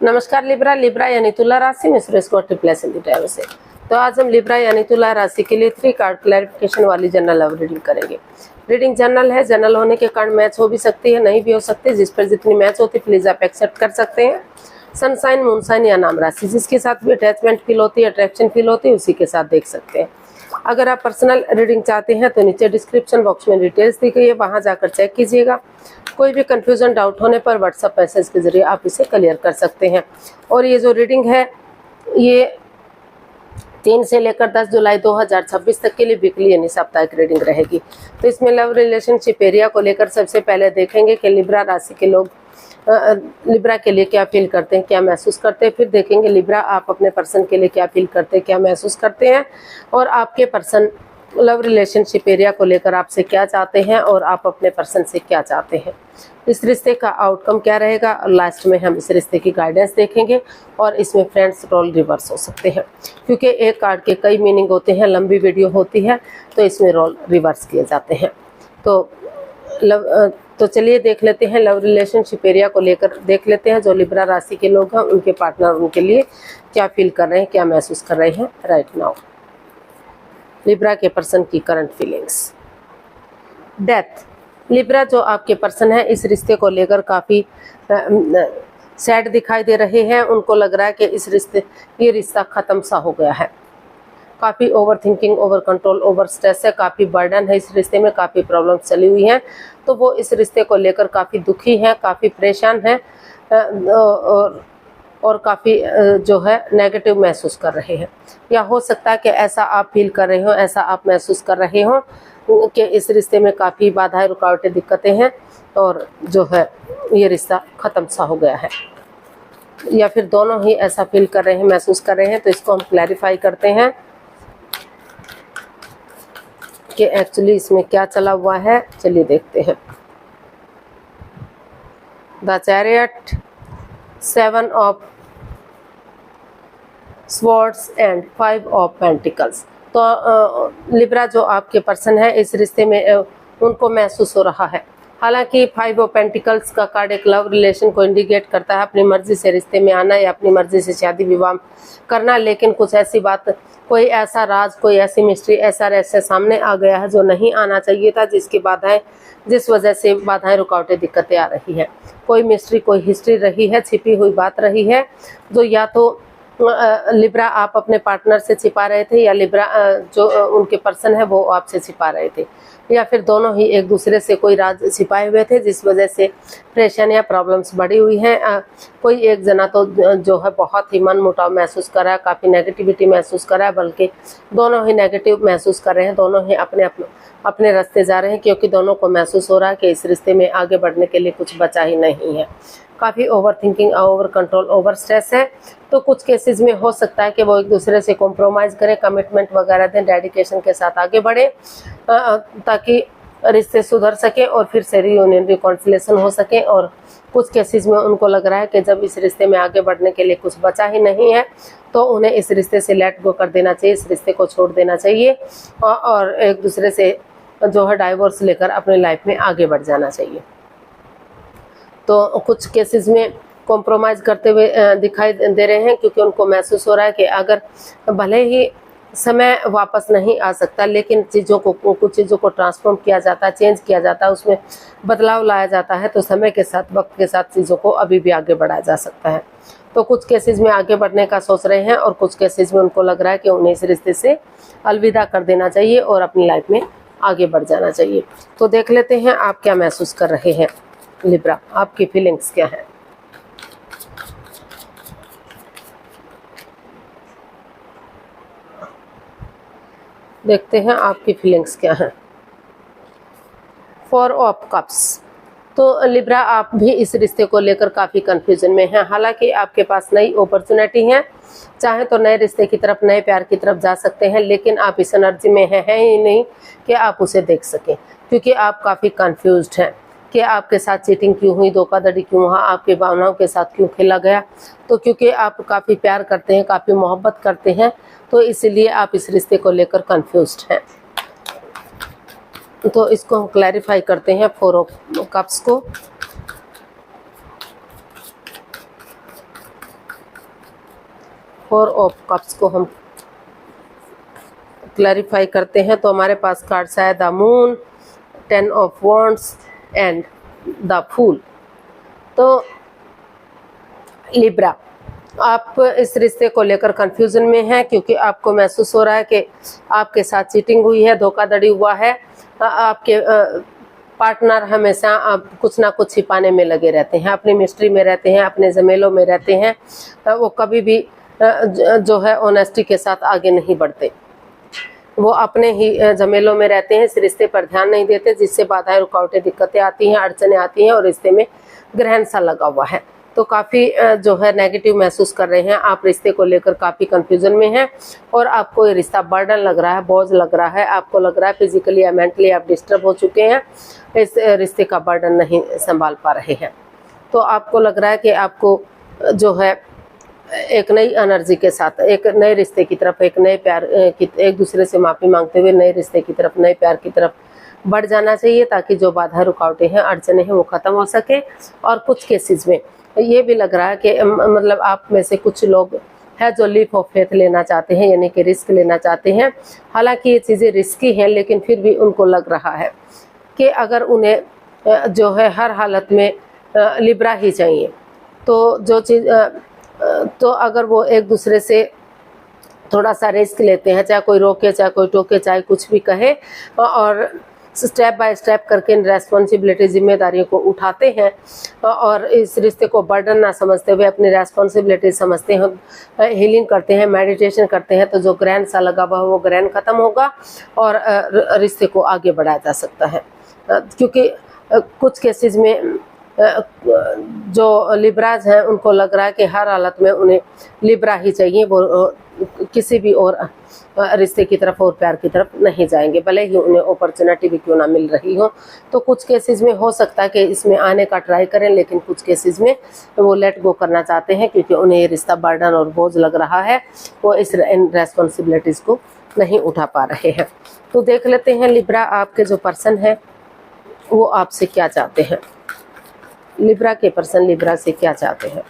नमस्कार Libra. Libra यानी तुला राशि में सुरेश को ट्रिप्लेस इन दी से। तो आज हम लिब्रा यानी तुला राशि के लिए 3 कार्ड क्लैरिफिकेशन वाली जनरल लव रीडिंग करेंगे। रीडिंग जनरल है, जनरल होने के कारण मैच हो भी सकती है, नहीं भी हो सकती। जिस पर जितनी मैच होती प्लीज आप एक्सेप्ट कर सकते हैं। सनसाइन, मूनसाइन या नाम राशि, जिसके साथ भी अटैचमेंट फील होती है, अट्रैक्शन फील होती है, उसी के साथ देख सकते हैं। अगर आप पर्सनल रीडिंग चाहते हैं तो नीचे डिस्क्रिप्शन बॉक्स में डिटेल्स दी गई है, वहां जाकर चेक कीजिएगा। कोई भी कंफ्यूजन, डाउट होने पर व्हाट्सएप मैसेज के जरिए आप इसे क्लियर कर सकते हैं। और ये जो रीडिंग है ये 3 से लेकर 10 जुलाई 2026 तक के लिए वीकली यानी साप्ताहिक रीडिंग रहेगी। तो इसमें लव रिलेशनशिप एरिया को लेकर सबसे पहले देखेंगे कि लिब्रा राशि के लोग लिब्रा के लिए क्या फील करते हैं, क्या महसूस करते हैं। फिर देखेंगे लिब्रा आप अपने पर्सन के लिए क्या फील करते हैं, क्या महसूस करते हैं, और आपके पर्सन लव रिलेशनशिप एरिया को लेकर आपसे क्या चाहते हैं और आप अपने पर्सन से क्या चाहते हैं। इस रिश्ते का आउटकम क्या रहेगा, और लास्ट में हम इस रिश्ते की गाइडेंस देखेंगे। और इसमें फ्रेंड्स रोल रिवर्स हो सकते हैं, क्योंकि एक कार्ड के कई मीनिंग होते हैं, लंबी वीडियो होती है, तो इसमें रोल रिवर्स किए जाते हैं। तो चलिए देख लेते हैं लव रिलेशनशिप एरिया को लेकर देख लेते हैं जो लिब्रा राशि के लोग हैं उनके पार्टनर उनके लिए क्या फील कर रहे हैं, क्या महसूस कर रहे हैं राइट नाउ। लिब्रा के पर्सन की करंट फीलिंग्स। डेथ। लिब्रा जो आपके पर्सन है इस रिश्ते को लेकर काफ़ी सैड दिखाई दे रहे हैं। उनको लग रहा है कि ये रिश्ता ख़त्म सा हो गया है। काफ़ी over thinking, over control, over stress है, काफ़ी बर्डन है इस रिश्ते में, काफ़ी प्रॉब्लम्स चली हुई हैं। तो वो इस रिश्ते को लेकर काफ़ी दुखी हैं, काफ़ी परेशान हैं और काफ़ी जो है नेगेटिव महसूस कर रहे हैं। या हो सकता है कि ऐसा आप फील कर रहे हो, ऐसा आप महसूस कर रहे हो कि इस रिश्ते में काफ़ी बाधाएं, रुकावटें, दिक्कतें हैं और जो है ये रिश्ता ख़त्म सा हो गया है। या फिर दोनों ही ऐसा फील कर रहे हैं, महसूस कर रहे हैं। तो इसको हम क्लैरिफाई करते हैं कि एक्चुअली इसमें क्या चला हुआ है। चलिए देखते हैं। The chariot, 7 of swords and 5 of pentacles. तो लिब्रा जो आपके पर्सन है इस रिश्ते में उनको महसूस हो रहा है। हालांकि 5 ऑफ पेंटिकल्स का कार्ड एक लव रिलेशन को इंडिकेट करता है, अपनी मर्जी से रिश्ते में आना या अपनी मर्जी से शादी विवाह करना। लेकिन कुछ ऐसी बात, कोई ऐसा राज, कोई ऐसी मिस्ट्री, ऐसा रहस्य सामने आ गया है जो नहीं आना चाहिए था, जिस वजह से बाधाएं, रुकावटें, दिक्कतें आ रही हैं। कोई मिस्ट्री, कोई हिस्ट्री रही है, छिपी हुई बात रही है जो या तो लिब्रा आप अपने पार्टनर से छिपा रहे थे या लिब्रा जो उनके पर्सन है वो आपसे छिपा रहे थे, या फिर दोनों ही एक दूसरे से कोई राज छिपाए हुए थे जिस वजह से प्रेशर या प्रॉब्लम्स बढ़ी हुई हैं। कोई एक जना तो जो है बहुत ही मन मुटाव महसूस कर रहा है, काफ़ी नेगेटिविटी महसूस कर रहा है, बल्कि दोनों ही नेगेटिव महसूस कर रहे हैं, दोनों ही अपने रास्ते जा रहे हैं, क्योंकि दोनों को महसूस हो रहा है कि इस रिश्ते में आगे बढ़ने के लिए कुछ बचा ही नहीं है। काफ़ी over thinking, over control, over stress है। तो कुछ केसेस में हो सकता है कि वो एक दूसरे से कॉम्प्रोमाइज़ करें, कमिटमेंट वगैरह दें, डेडिकेशन के साथ आगे बढ़े ताकि रिश्ते सुधर सके और फिर से रीयूनियन, रिकॉन्सिलेशन हो सके। और कुछ केसेस में उनको लग रहा है कि जब इस रिश्ते में आगे बढ़ने के लिए कुछ बचा ही नहीं है तो उन्हें इस रिश्ते से लेट गो कर देना चाहिए, इस रिश्ते को छोड़ देना चाहिए और एक दूसरे से जो है डाइवोर्स लेकर अपनी लाइफ में आगे बढ़ जाना चाहिए। तो कुछ केसेस में कॉम्प्रोमाइज़ करते हुए दिखाई दे रहे हैं, क्योंकि उनको महसूस हो रहा है कि अगर भले ही समय वापस नहीं आ सकता, लेकिन कुछ चीज़ों को ट्रांसफॉर्म किया जाता है, चेंज किया जाता है, उसमें बदलाव लाया जाता है, तो समय के साथ, वक्त के साथ चीज़ों को अभी भी आगे बढ़ाया जा सकता है। तो कुछ केसेस में आगे बढ़ने का सोच रहे हैं और कुछ केसेस में उनको लग रहा है कि उन्हें इस रिश्ते से अलविदा कर देना चाहिए और अपनी लाइफ में आगे बढ़ जाना चाहिए। तो देख लेते हैं आप क्या महसूस कर रहे हैं लिब्रा, आपकी फीलिंग्स क्या है। देखते हैं आपकी फीलिंग्स क्या हैं। 4 ऑफ कप्स। तो लिब्रा आप भी इस रिश्ते को लेकर काफ़ी कंफ्यूजन में हैं। हालांकि आपके पास नई अपॉर्चुनिटी है, चाहे तो नए रिश्ते की तरफ, नए प्यार की तरफ जा सकते हैं, लेकिन आप इस एनर्जी में हैं ही नहीं कि आप उसे देख सकें, क्योंकि आप काफ़ी कंफ्यूज्ड हैं कि आपके साथ चीटिंग क्यों हुई, धोखाधड़ी क्यों हुआ, आपकी भावनाओं के साथ क्यों खेला गया। तो क्योंकि आप काफ़ी प्यार करते हैं, काफ़ी मोहब्बत करते हैं, तो इसलिए आप इस रिश्ते को लेकर कंफ्यूज्ड हैं। तो इसको हम क्लैरिफाई करते हैं 4 ऑफ कप्स को। 4 ऑफ कप्स को हम क्लैरिफाई करते हैं। तो हमारे पास कार्ड्स है the moon, 10 of wands and the fool. तो लिब्रा, आप इस रिश्ते को लेकर कंफ्यूजन में हैं क्योंकि आपको महसूस हो रहा है कि आपके साथ चीटिंग हुई है, धोखाधड़ी हुआ है। आपके पार्टनर हमेशा आप कुछ ना कुछ छिपाने में लगे रहते हैं, अपनी मिस्ट्री में रहते हैं, अपने झमेलों में रहते हैं। वो कभी भी जो है ऑनेस्टी के साथ आगे नहीं बढ़ते, वो अपने ही झमेलों में रहते हैं, इस रिश्ते पर ध्यान नहीं देते, जिससे बाधाएं, रुकावटें, दिक्कतें आती हैं, अड़चनें आती हैं और रिश्ते में ग्रहण सा लगा हुआ है। तो काफ़ी जो है नेगेटिव महसूस कर रहे हैं आप, रिश्ते को लेकर काफ़ी कंफ्यूजन में हैं और आपको ये रिश्ता बर्डन लग रहा है, बोझ लग रहा है। आपको लग रहा है फिजिकली या मेंटली आप डिस्टर्ब हो चुके हैं, इस रिश्ते का बर्डन नहीं संभाल पा रहे हैं। तो आपको लग रहा है कि आपको जो है एक नई एनर्जी के साथ एक नए रिश्ते की तरफ, एक नए प्यार की, एक दूसरे से माफ़ी मांगते हुए नए रिश्ते की तरफ, नए प्यार की तरफ बढ़ जाना चाहिए, ताकि जो बाधा, रुकावटें हैं, अड़चने हैं, वो ख़त्म हो सके। और कुछ केसेस में ये भी लग रहा है कि मतलब आप में से कुछ लोग हैं जो लीप ऑफ फेथ लेना चाहते हैं, यानी कि रिस्क लेना चाहते हैं। हालांकि ये चीज़ें रिस्की हैं, लेकिन फिर भी उनको लग रहा है कि अगर उन्हें जो है हर हालत में लिब्रा ही चाहिए, तो जो चीज़ तो अगर वो एक दूसरे से थोड़ा सा रिस्क लेते हैं, चाहे कोई रोके, चाहे कोई टोके, चाहे कुछ भी कहे, और स्टेप बाय स्टेप करके इन रेस्पॉन्सिबिलिटी, जिम्मेदारियों को उठाते हैं और इस रिश्ते को बर्डन ना समझते हुए अपनी रेस्पॉन्सिबिलिटी समझते हैं, हीलिंग करते हैं, मेडिटेशन करते हैं, तो जो ग्रहण सा लगा हुआ वो ग्रहण खत्म होगा और रिश्ते को आगे बढ़ाया जा सकता है। क्योंकि कुछ केसेस में जो लिब्राज हैं उनको लग रहा है कि हर हालत में उन्हें लिब्रा ही चाहिए, वो किसी भी और रिश्ते की तरफ और प्यार की तरफ नहीं जाएंगे, भले ही उन्हें अपॉर्चुनिटी भी क्यों ना मिल रही हो। तो कुछ केसेस में हो सकता है कि इसमें आने का ट्राई करें, लेकिन कुछ केसेस में वो लेट गो करना चाहते हैं क्योंकि उन्हें ये रिश्ता बर्डन और बोझ लग रहा है, वो इन रेस्पॉन्सिबिलिटीज़ को नहीं उठा पा रहे हैं। तो देख लेते हैं लिब्रा, आपके जो पर्सन है वो आपसे क्या चाहते हैं। लिब्रा के पर्सन लिब्रा से क्या चाहते हैं।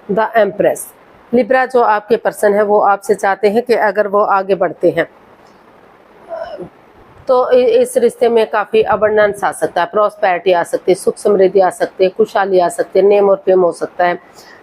द एम्प्रेस, लिब्रा जो आपके पर्सन है वो आपसे चाहते हैं कि अगर वो आगे बढ़ते हैं तो इस रिश्ते में काफ़ी अबंडेंस आ सकता है, प्रॉस्पेरिटी आ सकती है, सुख समृद्धि आ सकती है, खुशहाली आ सकती है, नेम और फेम हो सकता है,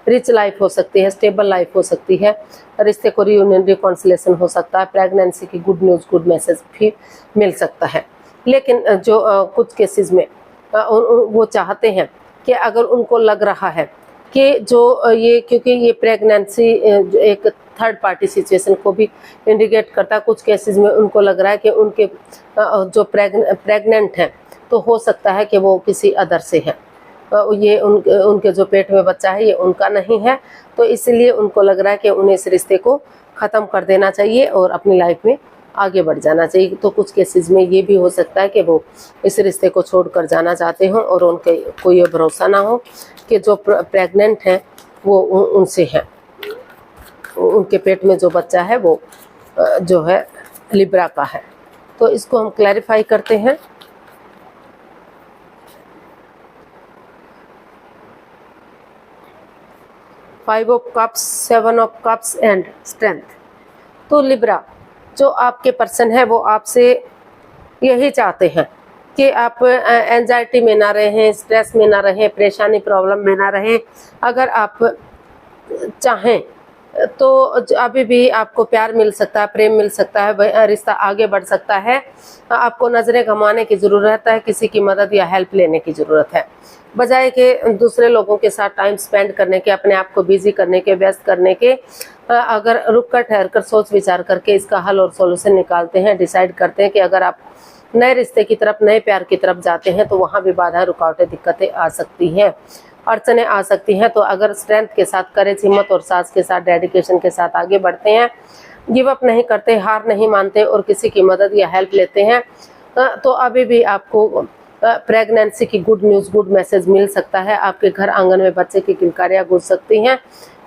रिच लाइफ हो सकती है, स्टेबल लाइफ हो सकती है, रिश्ते को रियूनियन, रिकॉन्सिलेशन हो सकता है, प्रेगनेंसी की गुड न्यूज़, गुड मैसेज भी मिल सकता है। लेकिन जो कुछ केसेस में वो चाहते हैं कि अगर उनको लग रहा है कि जो ये, क्योंकि ये प्रेगनेंसी एक थर्ड पार्टी सिचुएशन को भी इंडिकेट करता है, कुछ केसेस में उनको लग रहा है कि उनके जो प्रेग्नेंट हैं तो हो सकता है कि वो किसी अदर से हैं, ये उनके जो पेट में बच्चा है ये उनका नहीं है, तो इसलिए उनको लग रहा है कि उन्हें इस रिश्ते को ख़त्म कर देना चाहिए और अपनी लाइफ में आगे बढ़ जाना चाहिए। तो कुछ केसेस में ये भी हो सकता है कि वो इस रिश्ते को छोड़कर जाना चाहते हों और उनके को ये भरोसा ना हो कि जो प्रेग्नेंट हैं वो उनसे हैं, उनके पेट में जो बच्चा है वो जो है लिब्रा का है। तो इसको हम क्लैरिफाई करते हैं। Five of cups, 7 of cups and strength. तो लिब्रा जो आपके पर्सन है वो आपसे यही चाहते हैं कि आप एंजाइटी में ना रहें, स्ट्रेस में ना रहें, परेशानी प्रॉब्लम में ना रहें। अगर आप चाहें तो अभी भी आपको प्यार मिल सकता है, प्रेम मिल सकता है, रिश्ता आगे बढ़ सकता है। आपको नज़रें घुमाने की ज़रूरत है, किसी की मदद या हेल्प लेने की ज़रूरत है, बजाय कि दूसरे लोगों के साथ टाइम स्पेंड करने के, अपने आप को बिजी करने के, व्यस्त करने के। अगर रुक कर ठहर कर सोच विचार करके इसका हल और सॉल्यूशन निकालते हैं, डिसाइड करते हैं कि अगर आप नए रिश्ते की तरफ, नए प्यार की तरफ जाते हैं तो वहाँ भी बाधा, रुकावटें, दिक्कतें आ सकती हैं, अड़चने आ सकती हैं। तो अगर स्ट्रेंथ के साथ, करेज, हिम्मत और साहस के साथ, डेडिकेशन के साथ आगे बढ़ते हैं, गिव अप नहीं करते, हार नहीं मानते और किसी की मदद या हेल्प लेते हैं, तो अभी भी आपको प्रेगनेंसी की गुड न्यूज़, गुड मैसेज मिल सकता है। आपके घर आंगन में बच्चे की किलकारियाँ गूंज सकती हैं।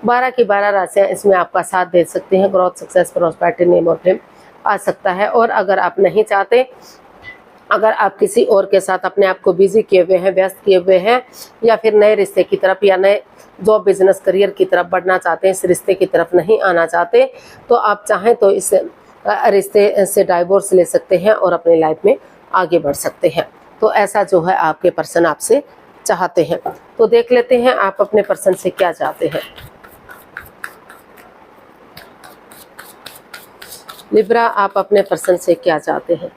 12 की 12 राशियाँ इसमें आपका साथ दे सकती हैं। ग्रोथ, सक्सेस, प्रॉस्पेरिटी, नेम और फेम आ सकता है। और अगर आप नहीं चाहते अगर आप किसी और के साथ अपने आप को बिजी किए हुए हैं, व्यस्त किए हुए हैं, या फिर नए रिश्ते की तरफ या नए जॉब बिजनेस करियर की तरफ बढ़ना चाहते हैं, इस रिश्ते की तरफ नहीं आना चाहते, तो आप चाहें तो इस रिश्ते से डाइवोर्स ले सकते हैं और अपनी लाइफ में आगे बढ़ सकते हैं। तो ऐसा जो है आपके पर्सन आपसे चाहते हैं। तो देख लेते हैं आप अपने पर्सन से क्या चाहते हैं। लिब्रा, आप अपने पर्सन से क्या चाहते हैं?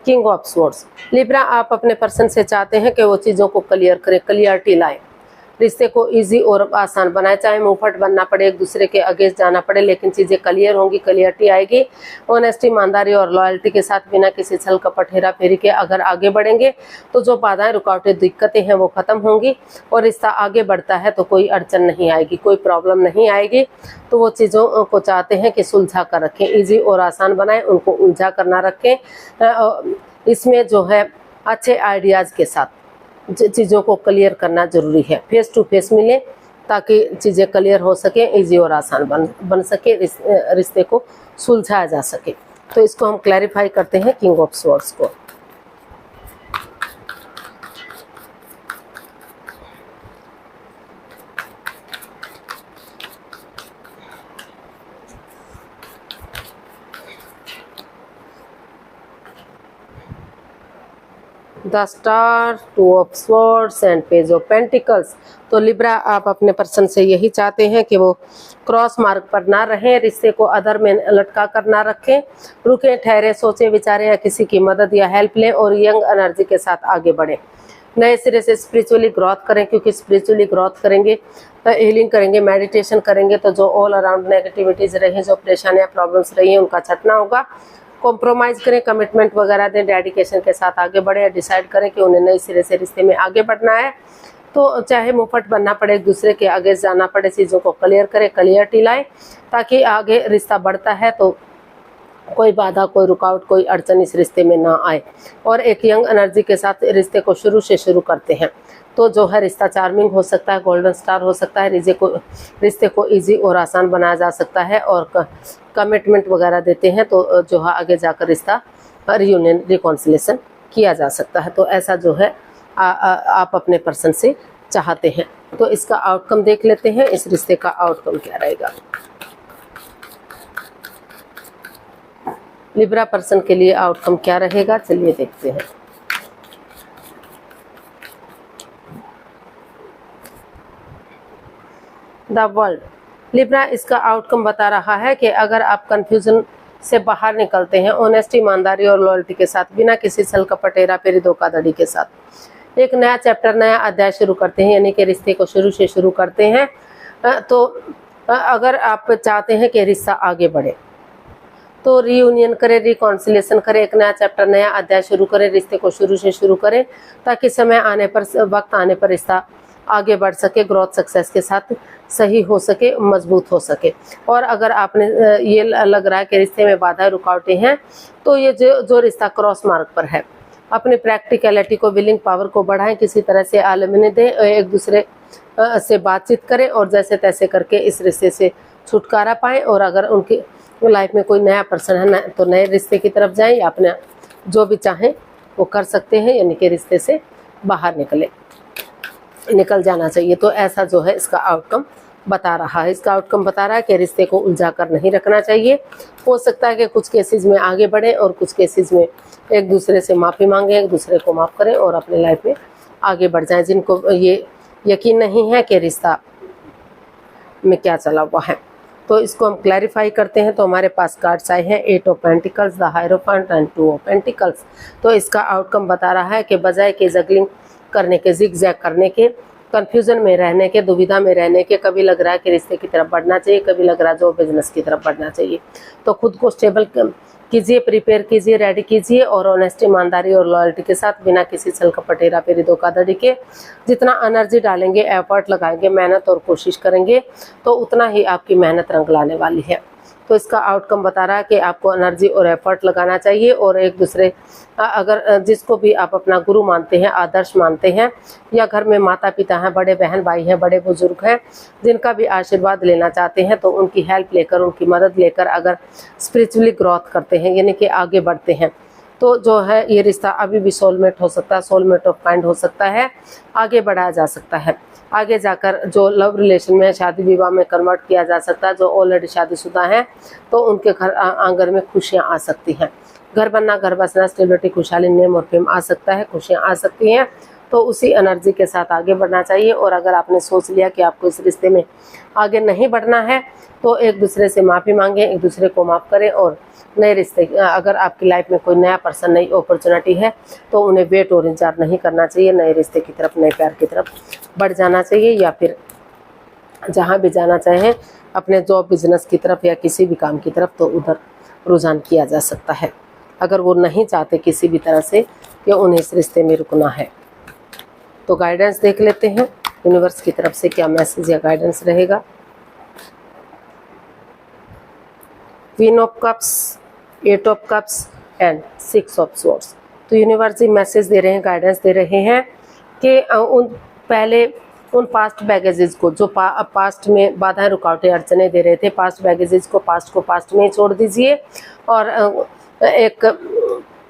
King of swords. लिब्रा, आप अपने पर्सन से चाहते हैं कि वो चीज़ों को क्लियर करे, क्लियरिटी लाए, रिश्ते को इजी और आसान बनाए। चाहे मुंहफट बनना पड़े, एक दूसरे के अगेंस्ट जाना पड़े, लेकिन चीज़ें क्लियर होंगी, क्लियरिटी आएगी। ऑनेस्टी, ईमानदारी और लॉयल्टी के साथ बिना किसी छल कपट हेरा फेरी के अगर आगे बढ़ेंगे तो जो बाधाएं, रुकावटें, दिक्कतें हैं वो खत्म होंगी और रिश्ता आगे बढ़ता है तो कोई अड़चन नहीं आएगी, कोई प्रॉब्लम नहीं आएगी। तो वो चीज़ों को चाहते हैं कि सुलझा कर रखें, ईजी और आसान बनाएं, उनको उलझा कर ना रखें। इसमें जो है अच्छे आइडियाज़ के साथ चीज़ों को क्लियर करना ज़रूरी है। फेस टू फेस मिले ताकि चीज़ें क्लियर हो सके, इजी और आसान बन सके, रिश्ते को सुलझाया जा सके। तो इसको हम क्लैरिफाई करते हैं किंग ऑफ स्वॉर्ड्स को। The star, two of swords and page of pentacles. तो लिब्रा, आप अपने पर्सन से यही चाहते हैं कि वो क्रॉस मार्ग पर ना रहें, रिश्ते को अधर में लटका कर ना रखें, रुकें, ठहरे, सोचें, विचारें या किसी की मदद या हेल्प लें और यंग एनर्जी के साथ आगे बढ़ें। नए सिरे से स्पिरिचुअली ग्रोथ करें, क्योंकि स्पिरिचुअली ग्रोथ करेंगे, हीलिंग करेंगे, मेडिटेशन करेंगे तो जो ऑल अराउंड नेगेटिविटीज़ रही, जो परेशानियाँ, प्रॉब्लम्स रही हैं, उनका छटना होगा। कॉम्प्रोमाइज़ करें, कमिटमेंट वगैरह दें, डेडिकेशन के साथ आगे बढ़े, डिसाइड करें कि उन्हें नए सिरे से रिश्ते में आगे बढ़ना है। तो चाहे मुंहफट बनना पड़े, एक दूसरे के आगे जाना पड़े, चीज़ों को क्लियर करें, क्लियरिटी लाएं ताकि आगे रिश्ता बढ़ता है तो कोई बाधा, कोई रुकावट, कोई अड़चन इस रिश्ते में ना आए। और एक यंग एनर्जी के साथ रिश्ते को शुरू से शुरू करते हैं तो जो है रिश्ता चार्मिंग हो सकता है, गोल्डन स्टार हो सकता है, रिश्ते को इजी और आसान बनाया जा सकता है। और कमिटमेंट वगैरह देते हैं तो जो है आगे जाकर रिश्ता रियूनियन, रिकॉन्सिलेशन किया जा सकता है। तो ऐसा जो है आप अपने पर्सन से चाहते हैं। तो इसका आउटकम देख लेते हैं, इस रिश्ते का आउटकम क्या रहेगा। लिब्रा पर्सन के लिए आउटकम क्या रहेगा, चलिए देखते हैं। The world. लिब्रा, इसका आउटकम बता रहा है कि अगर आप कंफ्यूजन से बाहर निकलते हैं, ऑनेस्टी, ईमानदारी और लॉयल्टी के साथ, बिना किसी छल कपट, हेरा फेरी, धोखाधड़ी के साथ एक नया चैप्टर, नया अध्याय शुरू करते हैं, यानी कि रिश्ते को शुरू से शुरू करते हैं। तो अगर आप चाहते हैं कि रिश्ता आगे बढ़े तो रीयूनियन करें, रिकॉन्सिलेशन करें, एक नया चैप्टर, नया अध्याय शुरू करें, रिश्ते को शुरू से शुरू करें ताकि समय आने पर, वक्त आने पर रिश्ता आगे बढ़ सके, ग्रोथ सक्सेस के साथ सही हो सके, मजबूत हो सके। और अगर आपने ये लग रहा है कि रिश्ते में बाधा, रुकावटें हैं, तो ये जो रिश्ता क्रॉस मार्ग पर है, अपनी प्रैक्टिकलिटी को, विलिंग पावर को बढ़ाएं, किसी तरह से आलमने दें, एक दूसरे से बातचीत करें और जैसे तैसे करके इस रिश्ते से छुटकारा पाएं। और अगर उनकी लाइफ में कोई नया पर्सन है तो नए रिश्ते की तरफ जाएं, या अपना जो भी चाहें वो कर सकते हैं, यानी कि रिश्ते से बाहर निकल जाना चाहिए। तो ऐसा जो है इसका आउटकम बता रहा है। इसका आउटकम बता रहा है कि रिश्ते को उलझा कर नहीं रखना चाहिए। हो सकता है कि कुछ केसेस में आगे बढ़ें और कुछ केसेस में एक दूसरे से माफ़ी मांगें, एक दूसरे को माफ़ करें और अपने लाइफ में आगे बढ़ जाएं। जिनको ये यकीन नहीं है कि रिश्ता में क्या चला हुआ है, तो इसको हम क्लैरिफाई करते हैं। तो हमारे पास कार्ड्स आए हैं, 8 of pentacles, the hierophant and 2 of pentacles. तो इसका आउटकम बता रहा है कि बजाय के जगलिंग करने के, जिग-जैग करने के, कंफ्यूजन में रहने के, दुविधा में रहने के, कभी लग रहा है कि रिश्ते की तरफ बढ़ना चाहिए, कभी लग रहा है जो बिजनेस की तरफ बढ़ना चाहिए, तो खुद को स्टेबल कीजिए, प्रिपेयर कीजिए, रेडी कीजिए और ऑनेस्टी, ईमानदारी और लॉयल्टी के साथ, बिना किसी छल कपट, हेरा फेरी, धोखाधड़ी के जितना एनर्जी डालेंगे, एफर्ट लगाएंगे, मेहनत और कोशिश करेंगे तो उतना ही आपकी मेहनत रंग लाने वाली है। तो इसका आउटकम बता रहा है कि आपको एनर्जी और एफर्ट लगाना चाहिए, और एक दूसरे अगर जिसको भी आप अपना गुरु मानते हैं, आदर्श मानते हैं, या घर में माता पिता हैं, बड़े बहन भाई हैं, बड़े बुजुर्ग हैं, जिनका भी आशीर्वाद लेना चाहते हैं, तो उनकी हेल्प लेकर, उनकी मदद लेकर अगर स्पिरिचुअली ग्रोथ करते हैं, यानी कि आगे बढ़ते हैं, तो जो है ये रिश्ता अभी भी सोलमेट हो सकता है, सोलमेट ऑफ माइंड हो सकता है, आगे बढ़ाया जा सकता है। आगे जाकर जो लव रिलेशन में शादी विवाह में कन्वर्ट किया जा सकता है। जो ऑलरेडी शादीशुदा हैं तो उनके घर आंगन में खुशियां आ सकती हैं। घर बनना, घर बसना, स्टेबिलिटी, खुशहाली, नेम और फेम आ सकता है, खुशियां आ सकती हैं। तो उसी एनर्जी के साथ आगे बढ़ना चाहिए। और अगर आपने सोच लिया कि आपको इस रिश्ते में आगे नहीं बढ़ना है तो एक दूसरे से माफ़ी मांगें, एक दूसरे को माफ़ करें। और नए रिश्ते, अगर आपकी लाइफ में कोई नया पर्सन, नई अपॉर्चुनिटी है तो उन्हें वेट और इंतजार नहीं करना चाहिए। नए रिश्ते की तरफ, नए प्यार की तरफ बढ़ जाना चाहिए, या फिर जहाँ भी जाना चाहें अपने जॉब बिजनेस की तरफ या किसी भी काम की तरफ, तो उधर रुझान किया जा सकता है, अगर वो नहीं चाहते किसी भी तरह से कि उन्हें इस रिश्ते में रुकना है। तो गाइडेंस देख लेते हैं यूनिवर्स की तरफ से क्या मैसेज या गाइडेंस रहेगा। Queen of cups, 8 of cups and 6 of swords. तो यूनिवर्स जी मैसेज दे रहे हैं, गाइडेंस दे रहे हैं कि उन पास्ट बैगेजेस को, जो पास्ट में बाधाएं, रुकावटें, अड़चने दे रहे थे, पास्ट बैगेजेस को, पास्ट पास्ट में ही छोड़ दीजिए और एक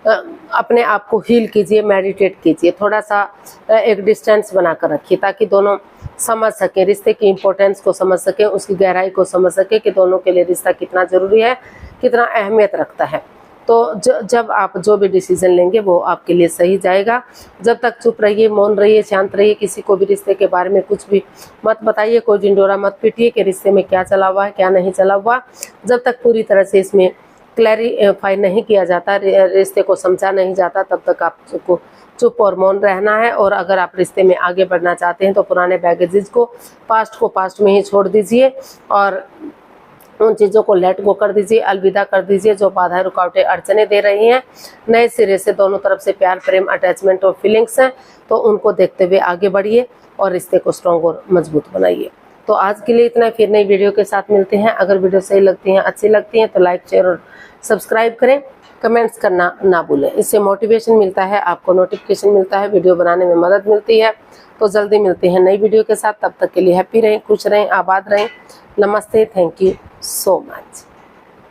अपने आप को हील कीजिए, मेडिटेट कीजिए, थोड़ा सा एक डिस्टेंस बनाकर रखिए ताकि दोनों समझ सकें, रिश्ते की इम्पोर्टेंस को समझ सकें, उसकी गहराई को समझ सकें कि दोनों के लिए रिश्ता कितना ज़रूरी है, कितना अहमियत रखता है। तो जब आप जो भी डिसीजन लेंगे वो आपके लिए सही जाएगा। जब तक चुप रहिए, मौन रहिए, शांत रहिए, किसी को भी रिश्ते के बारे में कुछ भी मत बताइए, कोई डिंडोरा मत पीटिए कि रिश्ते में क्या चला हुआ है, क्या नहीं चला हुआ। जब तक पूरी तरह से इसमें क्लैरिफाई नहीं किया जाता, रिश्ते को समझा नहीं जाता, तब तक आपको चुप और मौन रहना है। और अगर आप रिश्ते में आगे बढ़ना चाहते हैं तो पुराने बैगेजेस को, पास्ट में ही छोड़ दीजिए और उन चीज़ों को लेट गो कर दीजिए, अलविदा कर दीजिए जो बाधाएं, रुकावटें, अड़चने दे रही हैं। नए सिरे से दोनों तरफ से प्यार, प्रेम, अटैचमेंट और फीलिंग्स हैं, तो उनको देखते हुए आगे बढ़िए और रिश्ते को स्ट्रॉन्ग और मजबूत बनाइए। तो आज के लिए इतना, फिर नई वीडियो के साथ मिलते हैं। अगर वीडियो सही लगती हैं, अच्छी लगती हैं तो लाइक, शेयर और सब्सक्राइब करें। कमेंट्स करना ना भूलें, इससे मोटिवेशन मिलता है, आपको नोटिफिकेशन मिलता है, वीडियो बनाने में मदद मिलती है। तो जल्दी मिलते हैं नई वीडियो के साथ, तब तक के लिए हैप्पी रहें, खुश रहें, आबाद रहें। नमस्ते, थैंक यू सो मच।